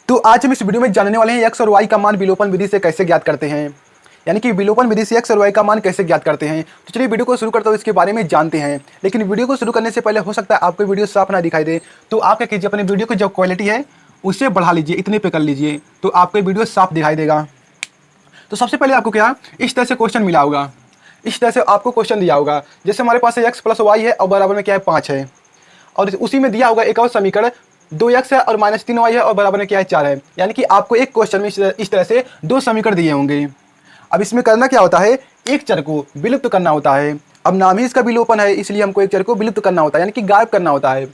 तो आज हम इस वीडियो में जानने वाले हैं एक्स और वाई का मान विलोपन विधि से कैसे ज्ञात करते हैं, यानी कि विलोपन विधि से एक्स और वाई का मान कैसे ज्ञात करते हैं। तो चलिए वीडियो को शुरू करते हुए इसके बारे में जानते हैं। लेकिन वीडियो को शुरू करने से पहले हो सकता है आपको वीडियो साफ ना दिखाई दे, तो आप क्या कीजिए, अपने वीडियो की जो क्वालिटी है उसे बढ़ा लीजिए, इतने पे कर लीजिए, तो आपको वीडियो साफ दिखाई देगा। तो सबसे पहले आपको क्या इस तरह से क्वेश्चन मिला होगा, इस तरह से आपको क्वेश्चन दिया होगा, जैसे हमारे पास एक्स प्लस वाई है और बराबर में क्या है 5 है, और उसी में दिया होगा एक और समीकरण 2x है और -3y है और बराबर में क्या है 4 है। यानी कि आपको एक क्वेश्चन में इस तरह से दो समीकरण दिए होंगे। अब इसमें करना क्या होता है, एक चर को विलुप्त करना होता है। अब नाम ही इसका विलोपन है, इसलिए हमको एक चर को विलुप्त करना होता है, यानी कि गायब करना होता है।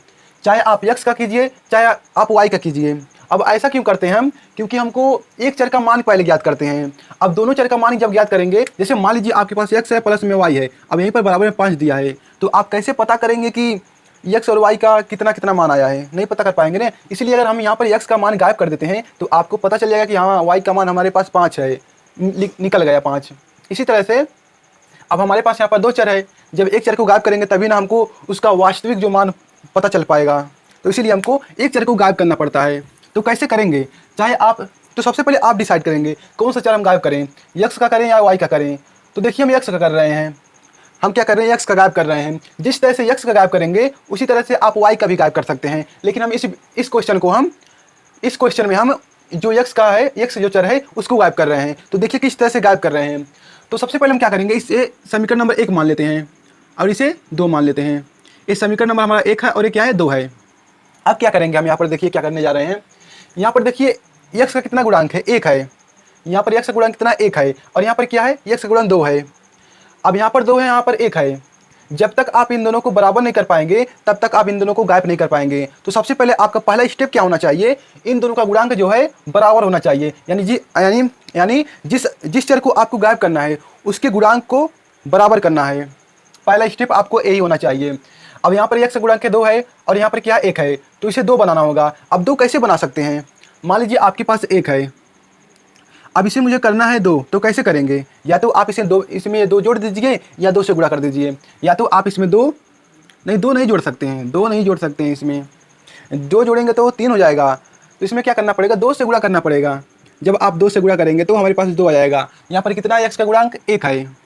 चाहे आप x का कीजिए चाहे आप y का कीजिए। अब ऐसा क्यों करते हैं हम, क्योंकि हमको एक चर का मान पहले ज्ञात करते हैं। अब दोनों चर का मान जब ज्ञात करेंगे, जैसे मान लीजिए आपके पास x है प्लस में y है, अब यहीं पर बराबर में 5 दिया है, तो आप कैसे पता करेंगे कि x और y का कितना कितना मान आया है, नहीं पता कर पाएंगे ना। इसलिए अगर हम यहाँ पर x का मान गायब कर देते हैं तो आपको पता चल जाएगा कि हाँ y का मान हमारे पास 5 है, निकल गया 5। इसी तरह से अब हमारे पास यहाँ पर दो चर है, जब एक चर को गायब करेंगे तभी ना हमको उसका वास्तविक जो मान पता चल पाएगा, तो इसीलिए हमको एक चर को गायब करना पड़ता है। तो कैसे करेंगे, चाहे आप, तो सबसे पहले आप डिसाइड करेंगे कौन सा चर हम गायब करें, x का करें या y का करें। तो देखिए हम x का कर रहे हैं, हम क्या कर रहे हैं, x का गायब कर रहे हैं। जिस तरह से x का गायब करेंगे उसी तरह से आप y का भी गायब कर सकते हैं, लेकिन हम इस क्वेश्चन में हम जो x का है, x जो चर है उसको गायब कर रहे हैं। तो देखिए किस तरह से गायब कर रहे हैं। तो सबसे पहले हम क्या करेंगे, इसे समीकरण नंबर 1 मान लेते हैं और इसे 2 मान लेते हैं। इस समीकरण नंबर हमारा 1 है और ये क्या है 2 है। अब क्या करेंगे, हम यहाँ पर देखिए क्या करने जा रहे हैं। यहाँ पर देखिए x का कितना गुणांक है, 1 है। यहाँ पर x का गुणांक कितना 1 है, और यहाँ पर क्या है, x का गुणांक 2 है। अब यहाँ पर 2 है, यहाँ पर 1 है। जब तक आप इन दोनों को बराबर नहीं कर पाएंगे तब तक आप इन दोनों को गायब नहीं कर पाएंगे। तो सबसे पहले आपका पहला स्टेप क्या होना चाहिए, इन दोनों का गुणांक जो है बराबर होना चाहिए। यानी जिस चर को आपको गायब करना है उसके गुणांक को बराबर करना है। पहला स्टेप आपको यही होना चाहिए। अब यहाँ पर x का गुणांक 2 है और यहाँ पर क्या 1 है, तो इसे 2 बनाना होगा। अब 2 कैसे बना सकते हैं, मान लीजिए आपके पास 1 है, अब इसे मुझे करना है 2, तो कैसे करेंगे, या तो आप इसमें 2 जोड़ दीजिए या 2 से गुणा कर दीजिए, या तो आप इसमें 2 नहीं जोड़ सकते हैं, 2 नहीं जोड़ सकते हैं। इसमें 2 जोड़ेंगे तो 3 हो जाएगा, तो इसमें क्या करना पड़ेगा, 2 से गुणा करना पड़ेगा। जब आप 2 से गुणा करेंगे तो हमारे पास 2 आ जाएगा। यहाँ पर कितना x का गुणांक 1 है,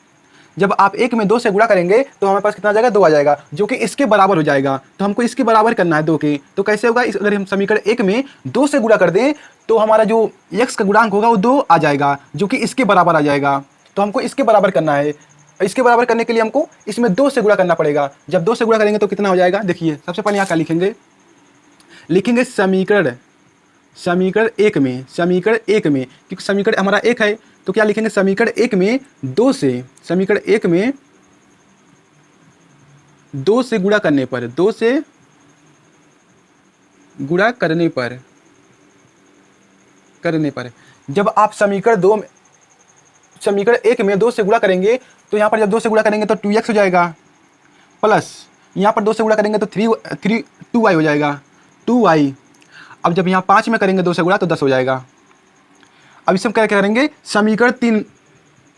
जब आप 1 में 2 से गुणा करेंगे तो हमारे पास कितना आ जाएगा, 2 आ जाएगा, जो कि इसके बराबर हो जाएगा। तो हमको इसके बराबर करना है 2 के। तो कैसे होगा, अगर हम समीकरण 1 में 2 से गुणा कर दें तो हमारा जो x का गुणांक होगा वो 2 आ जाएगा, जो कि इसके बराबर आ जाएगा। तो हमको इसके बराबर करना है। इसके बराबर करने के लिए हमको इसमें 2 से गुणा करना पड़ेगा। जब 2 से गुणा करेंगे तो कितना हो जाएगा, देखिए सबसे पहले यहाँ क्या लिखेंगे समीकरण 1 में, क्योंकि समीकरण हमारा 1 है तो क्या लिखेंगे, समीकरण 1 में 2 से गुणा करने पर, 2 से गुणा करने पर जब आप समीकरण 1 में 2 से गुणा करेंगे तो यहाँ पर जब 2 से गुणा करेंगे तो 2x हो जाएगा, प्लस यहाँ पर 2 से गुणा करेंगे तो 2y हो जाएगा, 2y। अब जब यहाँ 5 में करेंगे 2 से गुणा तो 10 हो जाएगा। अब इसे हम क्या करेंगे, समीकरण 3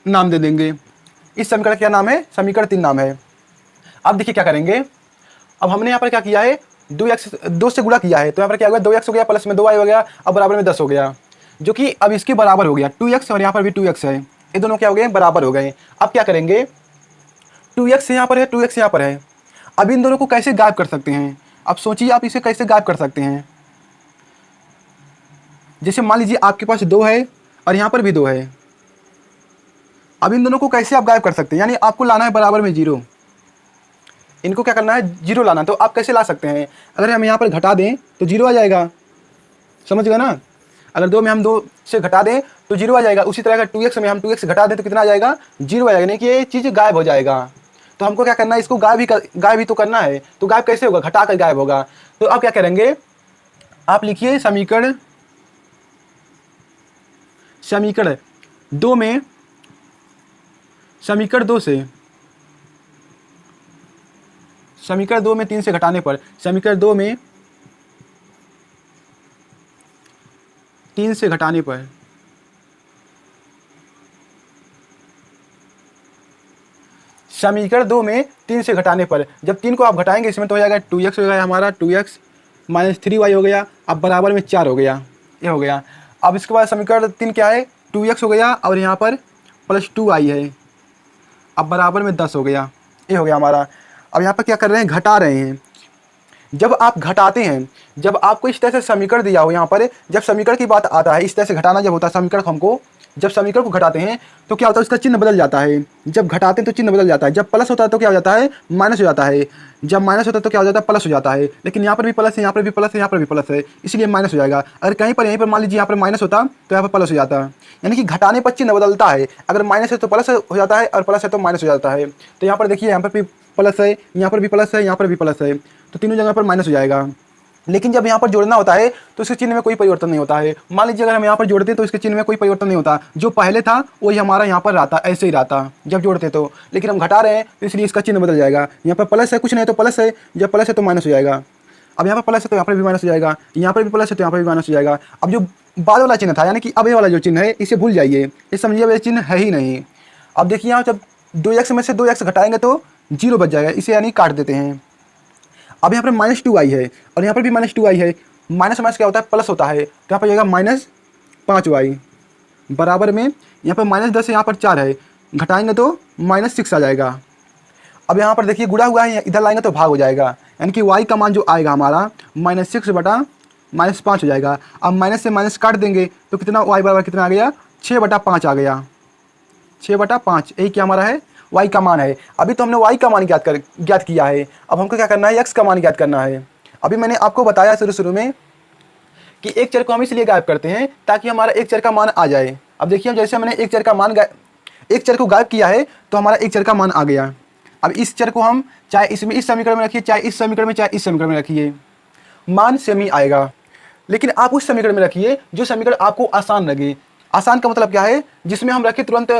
नाम दे देंगे। इस समीकरण का क्या नाम है, समीकरण 3 नाम है। अब देखिए क्या करेंगे, अब हमने यहाँ पर क्या किया है, 2 से गुणा किया है, तो यहाँ पर क्या हो गया, 2x हो गया, प्लस में 2y हो गया, अब बराबर में 10 हो गया, जो कि अब इसके बराबर हो गया। 2x और यहाँ पर भी 2x है, ये दोनों क्या हो गए, बराबर हो गए। अब क्या करेंगे, 2x यहाँ पर है, 2x यहाँ पर है। अब इन दोनों को कैसे गायब कर सकते हैं, अब सोचिए आप इसे कैसे गायब कर सकते हैं। जैसे मान लीजिए आपके पास 2 है और यहाँ पर भी 2 है, अब इन दोनों को कैसे आप गायब कर सकते हैं, यानी आपको लाना है बराबर में 0, इनको क्या करना है 0 लाना। तो आप कैसे ला सकते हैं, अगर हम यहाँ पर घटा दें तो 0 आ जाएगा, समझ गए ना। अगर 2 में हम 2 से घटा दें तो 0 आ जाएगा। उसी तरह अगर 2x में हम 2x घटा दें तो कितना आ जाएगा, 0 आ जाएगा, नहीं कि ये चीज़ गायब हो जाएगा। तो हमको क्या करना है, इसको गायब ही तो करना है। तो गायब कैसे होगा, घटा कर गायब होगा। तो अब क्या करेंगे, आप लिखिए समीकरण 2 में, समीकरण 2 में 3 से घटाने पर, समीकरण 2 में 3 से घटाने पर जब 3 को आप घटाएंगे इसमें तो हो जाएगा 2x हो गया हमारा, 2x -3y हो गया, अब बराबर में 4 हो गया। ये हो गया। अब इसके बाद समीकरण 3 क्या है, 2x हो गया और यहाँ पर प्लस 2y है, अब बराबर में 10 हो गया। ये हो गया हमारा। अब यहाँ पर क्या कर रहे हैं, घटा रहे हैं। जब आप घटाते हैं, जब आपको इस तरह से समीकरण दिया हो, यहाँ पर जब समीकरण की बात आता है, इस तरह से घटाना जब होता है समीकरण हमको, जब समीकरण को घटाते हैं तो क्या होता है, उसका चिन्ह बदल जाता है। जब घटाते हैं तो चिन्ह बदल जाता है। जब प्लस होता है तो क्या हो जाता है, माइनस हो जाता है। जब माइनस होता है तो क्या हो जाता है, प्लस हो जाता है। लेकिन यहाँ पर भी प्लस है, यहाँ पर भी प्लस है, यहाँ पर भी प्लस है, इसलिए माइनस हो जाएगा। अगर कहीं पर यहीं पर मान लीजिए यहाँ पर माइनस होता तो यहाँ पर प्लस हो जाता। यानी कि घटाने पर चिन्ह बदलता है। अगर माइनस है तो प्लस हो जाता है और प्लस है तो माइनस हो जाता है। तो यहाँ पर देखिए, यहाँ पर भी प्लस है, यहाँ पर भी प्लस है, यहाँ पर भी प्लस है, तो तीनों जगह पर माइनस हो जाएगा। लेकिन जब यहाँ पर जोड़ना होता है तो इसके चिन्ह में कोई परिवर्तन नहीं होता है। मान लीजिए अगर हम यहाँ पर जोड़ते हैं तो इसके चिन्ह में कोई परिवर्तन नहीं होता, जो पहले था वही हमारा यहाँ पर रहता, ऐसे ही रहता जब जोड़ते तो। लेकिन हम घटा रहे हैं तो इसलिए इसका चिन्ह बदल जाएगा। यहाँ पर प्लस है, कुछ नहीं तो प्लस है, जब प्लस है तो माइनस हो जाएगा। अब यहाँ पर प्लस है तो यहाँ पर भी माइनस हो जाएगा, यहाँ पर भी प्लस है तो यहाँ पर भी माइनस हो जाएगा। अब जो बाद वाला चिन्ह था, यानी कि अब ये वाला जो चिन्ह है, इसे भूल जाइए, ये समझिए अब ये चिन्ह है ही नहीं। अब देखिए यहाँ जब 2x में से 2x घटाएंगे तो 0 बच जाएगा, इसे यानी काट देते हैं। अब यहाँ पर -2y है और यहाँ पर भी -2y है। माइनस माइनस क्या होता है, प्लस होता है, तो यहाँ पर जाएगा -5y बराबर में, यहाँ पर -10 है, यहाँ पर 4 है, घटाएंगे तो -6 आ जाएगा। अब यहाँ पर देखिए गुणा हुआ है, इधर लाएंगे तो भाग हो जाएगा, यानी कि y का मान जो आएगा हमारा -6 बटा -5 हो जाएगा। अब माइनस से माइनस काट देंगे तो कितना, y बराबर कितना आ गया, 6/5 आ गया, 6/5। यही क्या हमारा है, y का मान है। अभी तो हमने y का मान ज्ञात किया है। अब हमको क्या करना है, x का मान ज्ञात करना है। अभी मैंने आपको बताया शुरू में कि एक चर को हम इसलिए गायब करते हैं ताकि हमारा एक चर का मान आ जाए। अब देखिए जैसे मैंने एक चर को गायब किया है तो हमारा एक चर का मान आ गया। अब इस चर को हम चाहे इसमें इस समीकरण में रखिए, चाहे इस समीकरण में, चाहे इस समीकरण में रखिए, मान सेम ही आएगा। लेकिन आप उस समीकरण में रखिए जो समीकरण आपको आसान लगे। आसान का मतलब क्या है, जिसमें हम रखें तुरंत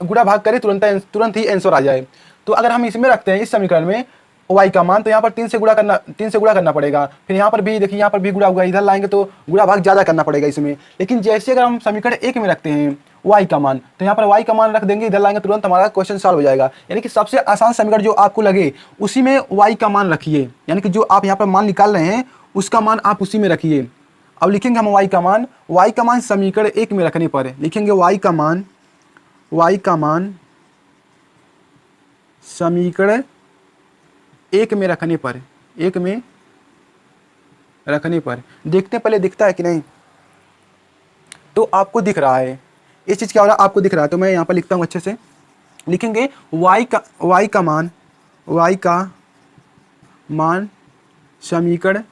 गुणा भाग करें, तुरंत ही आंसर आ जाए। तो अगर हम इसमें रखते हैं इस समीकरण में y का मान, तो यहाँ पर 3 से गुणा करना पड़ेगा। फिर यहाँ पर भी देखिए, यहाँ पर भी गुणा हुआ, इधर लाएंगे तो गुणा भाग ज़्यादा करना पड़ेगा इसमें। लेकिन जैसे अगर हम समीकरण 1 में रखते हैं y का मान, तो यहाँ पर y का मान रख देंगे, इधर लाएंगे तुरंत हमारा क्वेश्चन सॉल्व हो जाएगा। यानी कि सबसे आसान समीकरण जो आपको लगे उसी में y का मान रखिए, यानी कि जो आप यहाँ पर मान निकाल रहे हैं उसका मान आप उसी में रखिए। अब लिखेंगे हम y का मान समीकरण 1 में रखने पर लिखेंगे y का मान समीकरण 1 में रखने पर, 1 में रखने पर देखते हैं पहले दिखता है कि नहीं। तो आपको दिख रहा है, ये चीज़ क्या हो रहा है आपको दिख रहा है, तो मैं यहाँ पर लिखता हूँ अच्छे से। लिखेंगे y का मान समीकरण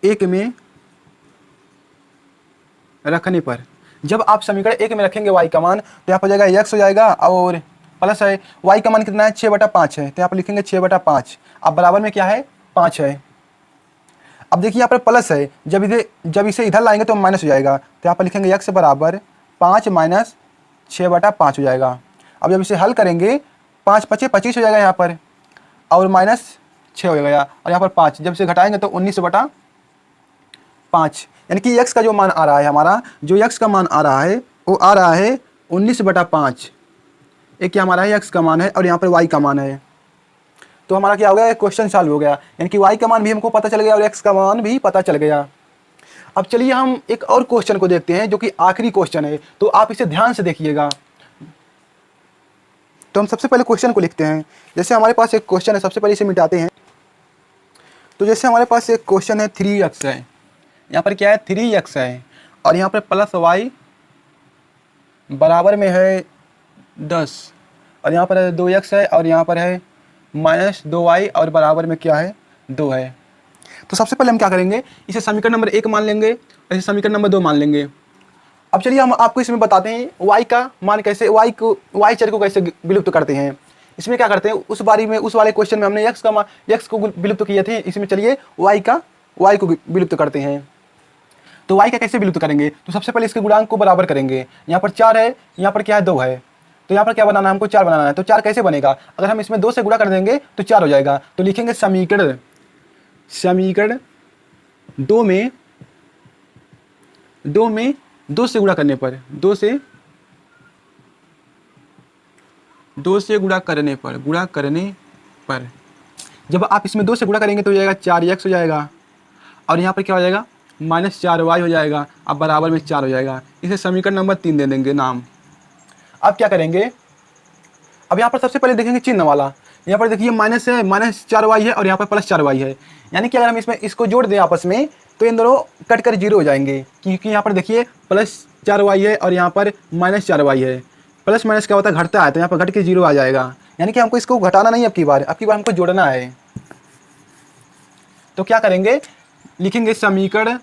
1 में रखने पर। जब आप समीकरण 1 में रखेंगे y का मान, तो यहाँ पर जाएगा x हो जाएगा और प्लस है, y का मान कितना है, 6/5 है, तो यहाँ पर लिखेंगे 6/5। अब बराबर में क्या है, 5 है। अब देखिए यहाँ पर प्लस है, जब इसे इधर लाएंगे तो माइनस हो जाएगा, तो यहाँ पर लिखेंगे x बराबर 5 माइनस 6/5 हो जाएगा। अब जब इसे हल करेंगे 5 × 5 = 25 हो जाएगा यहाँ पर, और -6 हो जाएगा, और यहाँ पर 5, जब इसे घटाएंगे तो 19/5। यानी कि x का जो मान आ रहा है हमारा, जो x का मान आ रहा है वो आ रहा है 19/5। एक क्या हमारा है x का मान है और यहाँ पर y का मान है। तो हमारा क्या हो गया, क्वेश्चन सॉल्व हो गया। यानी कि y का मान भी हमको पता चल गया और x का मान भी पता चल गया। अब चलिए हम एक और क्वेश्चन को देखते हैं जो कि आखिरी क्वेश्चन है, तो आप इसे ध्यान से देखिएगा। तो हम सबसे पहले क्वेश्चन को लिखते हैं। जैसे हमारे पास एक क्वेश्चन है, सबसे पहले इसे मिटाते हैं। तो जैसे हमारे पास एक क्वेश्चन है 3x है, यहाँ पर क्या है 3x है, और यहाँ पर प्लस y बराबर में है 10, और यहाँ पर 2x है, और यहाँ पर है -2y और बराबर में क्या है 2 है। तो सबसे पहले हम क्या करेंगे, इसे समीकरण नंबर 1 मान लेंगे और इसे समीकरण नंबर 2 मान लेंगे। अब चलिए हम आपको इसमें बताते हैं y का मान कैसे, y चर को कैसे विलुप्त करते हैं। इसमें क्या करते हैं, उस वाले क्वेश्चन में हमने x को विलुप्त किए थे, इसमें चलिए y को विलुप्त करते हैं। तो y का कैसे विलुप्त करेंगे, तो सबसे पहले इसके गुणांक को बराबर करेंगे। यहाँ पर 4 है, यहाँ पर क्या है 2 है, तो यहाँ पर क्या बनाना है हमको, 4 बनाना है। तो 4 कैसे बनेगा, अगर हम इसमें 2 से गुणा कर देंगे तो 4 हो जाएगा। तो लिखेंगे समीकरण 2 में 2 से गुणा करने पर, 2 से गुणा करने पर जब आप इसमें 2 से गुणा करेंगे तो हो जाएगा 4x हो जाएगा, और यहाँ पर क्या हो जाएगा -4y हो जाएगा, अब बराबर में 4 हो जाएगा। इसे समीकरण नंबर 3 दे देंगे नाम। अब क्या करेंगे, अब यहाँ पर सबसे पहले देखेंगे चिन्ह वाला। यहाँ पर देखिए माइनस है, -4y है और यहाँ पर +4y है। यानी कि अगर हम इसमें इसको जोड़ दें आपस में तो इन दोनों कट कर 0 हो जाएंगे, क्योंकि यहाँ पर देखिए +4y है और यहाँ पर -4y है। प्लस माइनस क्या होता है, घटता है, तो यहाँ पर घट के 0 आ जाएगा। यानी कि हमको इसको घटाना नहीं, अब की बार हमको जोड़ना है। तो क्या करेंगे, लिखेंगे समीकरण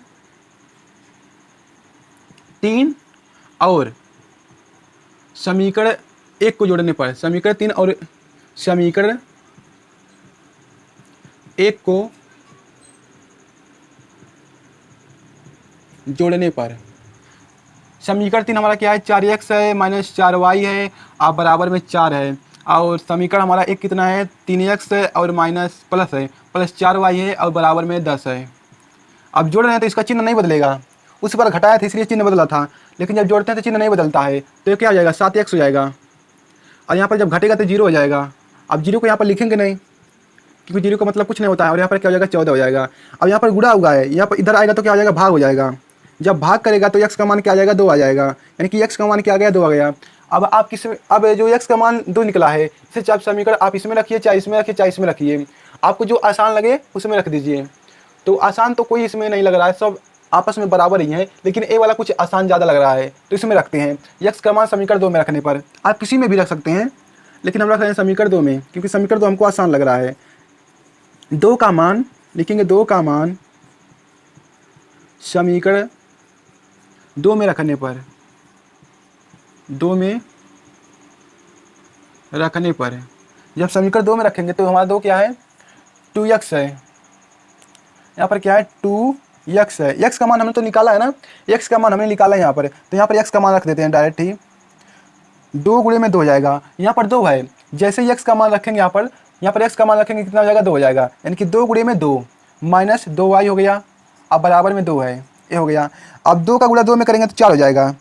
3 और समीकरण 1 को जोड़ने पर, समीकरण 3 और समीकरण 1 को जोड़ने पर समीकरण 3 हमारा क्या है, 4x है -4y है और बराबर में 4 है। और समीकरण हमारा 1 कितना है, 3x है और माइनस प्लस है, +4y है और बराबर में 10 है। अब जोड़ रहे हैं तो इसका चिन्ह नहीं बदलेगा, उस पर घटाया था इसलिए चिन्ह बदला था, लेकिन जब जोड़ते हैं तो चिन्ह नहीं बदलता है। तो ये क्या हो जाएगा, 7x हो जाएगा और यहाँ पर जब घटेगा तो 0 हो जाएगा। अब 0 को यहाँ पर लिखेंगे नहीं, क्योंकि 0 का मतलब कुछ नहीं होता है। और यहाँ पर क्या हो जाएगा, 14 हो जाएगा। अब यहाँ पर गुणा हुआ है, यहाँ पर इधर आएगा तो क्या हो जाएगा, भाग हो जाएगा। जब भाग करेगा तो x का मान क्या आ जाएगा, 2 आ जाएगा। यानी कि x का मान क्या आ गया, 2 आ गया। अब आप अब जो x का मान 2 निकला है, इसे चाहे समीकरण आप इसमें रखिए, चाहे इसमें रखिए, चाहे इसमें रखिए, आपको जो आसान लगे उसमें रख दीजिए। तो आसान तो कोई इसमें नहीं लग रहा है, सब आपस में बराबर ही है, लेकिन ए वाला कुछ आसान ज़्यादा लग रहा है तो इसमें रखते हैं। x का मान समीकरण 2 में रखने पर, आप किसी में भी रख सकते हैं, लेकिन हम रख रहे हैं समीकरण 2 में, क्योंकि समीकरण 2 हमको आसान लग रहा है। 2 का मान लिखेंगे, 2 का मान समीकरण 2 में रखने पर, 2 में रखने पर जब समीकरण 2 में रखेंगे तो हमारा 2 क्या है, 2x है। यहाँ पर क्या है, 2x है। x का मान हमने तो निकाला है ना, x का मान हमने निकाला है यहाँ पर, तो यहाँ पर x का मान रख देते हैं डायरेक्ट ही। 2 गुणे में 2 हो जाएगा, यहाँ पर 2 है, जैसे ही x का मान रखेंगे यहाँ पर x का मान रखेंगे कितना हो जाएगा, 2 हो जाएगा। यानी कि 2 गुणे में 2 -2y हो गया, अब बराबर में 2 है, ये हो गया। अब 2 का गुणा 2 में करेंगे तो 4 हो जाएगा।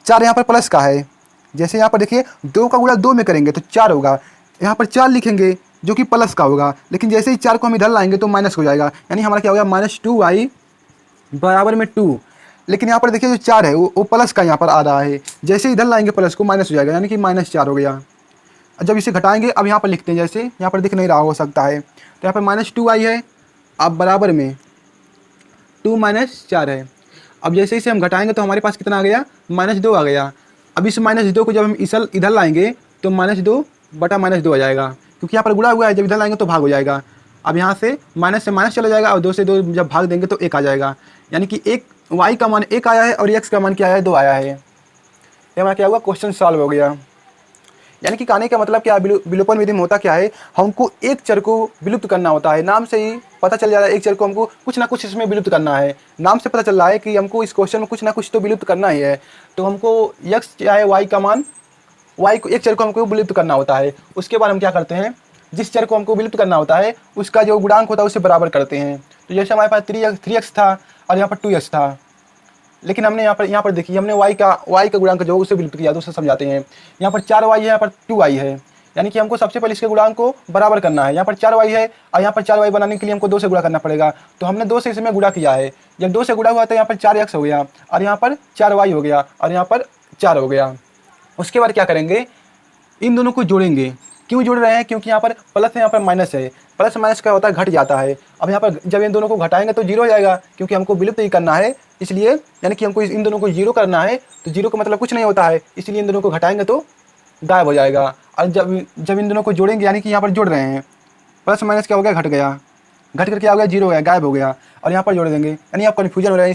4 यहाँ पर प्लस का है, जैसे यहाँ पर देखिए 2 का गुणा 2 में करेंगे तो 4 होगा, यहाँ पर 4 लिखेंगे जो कि प्लस का होगा, लेकिन जैसे ही 4 को हम इधर लाएंगे तो माइनस हो जाएगा। यानी हमारा क्या हो गया, -2y बराबर में 2। लेकिन यहाँ पर देखिए जो 4 है वो प्लस का यहाँ पर आ रहा है, जैसे ही इधर लाएंगे प्लस को माइनस हो जाएगा, यानी कि -4 हो गया। जब इसे घटाएंगे, अब यहाँ पर लिखते हैं, जैसे यहाँ पर दिख नहीं रहा हो सकता है, तो यहाँ पर -2y है, अब बराबर में 2 - 4 है। अब जैसे इसे हम घटाएंगे तो हमारे पास कितना आ गया, -2 आ गया। अब इस -2 को जब हम इधर लाएंगे तो -2 बटा -2 आ जाएगा, क्योंकि यहाँ पर गुणा हुआ है, जब इधर लाएंगे तो भाग हो जाएगा। अब यहाँ से माइनस से माइनस चला जाएगा और 2 से 2 जब भाग देंगे तो 1 आ जाएगा। यानी कि y का मान 1 आया है और x का मान क्या है, 2 आया है। ये हमारा क्या हुआ, क्वेश्चन सॉल्व हो गया। यानी कि कहने का मतलब क्या है, विलोपन विधि में होता क्या है, हमको एक चर को विलुप्त करना होता है। नाम से ही पता चल जा रहा है, एक चर को हमको कुछ ना कुछ इसमें विलुप्त करना है। नाम से पता चल रहा है कि हमको इस क्वेश्चन में कुछ ना कुछ तो विलुप्त करना ही है। तो हमको x चाहे y का मान, y को एक चर को हमको विलुप्त करना होता है। उसके बाद हम क्या करते हैं, जिस चर को हमको विलुप्त करना होता है उसका जो गुणांक होता है उससे बराबर करते हैं। तो जैसे हमारे पास 3x था और यहाँ पर 2x था, लेकिन हमने यहाँ पर देखिए हमने y का गुणांक जो उसे विलुप्त किया, तो उसे समझाते हैं। यहाँ पर 4y है, यहाँ पर 2y है, यानी कि हमको सबसे पहले इसके गुणांक को बराबर करना है। यहाँ पर 4y है और यहाँ पर 4y बनाने के लिए हमको 2 से गुणा करना पड़ेगा, तो हमने 2 से इसमें गुणा किया है। जब 2 से गुणा हुआ तो यहाँ पर 4x हो गया और यहाँ पर 4y हो गया और यहाँ पर 4 हो गया। उसके बाद क्या करेंगे, इन दोनों को जोड़ेंगे। क्यों जोड़ रहे हैं, क्योंकि यहाँ पर प्लस है, यहाँ पर माइनस है। प्लस माइनस क्या होता है, घट जाता है। अब यहाँ पर जब इन दोनों को घटाएंगे तो 0 हो जाएगा, क्योंकि हमको विलुप्त ही करना है, इसलिए यानी कि हमको इन दोनों को 0 करना है। तो 0 का मतलब कुछ नहीं होता है, इसलिए इन दोनों को घटाएंगे तो गायब हो जाएगा। और जब इन दोनों को जोड़ेंगे, यानी कि यहाँ पर जोड़ रहे हैं, प्लस माइनस क्या हो गया, घट गया, घट कर क्या हो गया, 0 हो गया, गायब हो गया। और यहाँ पर जोड़ देंगे, यानी आप कन्फ्यूजन हो रहे हैं।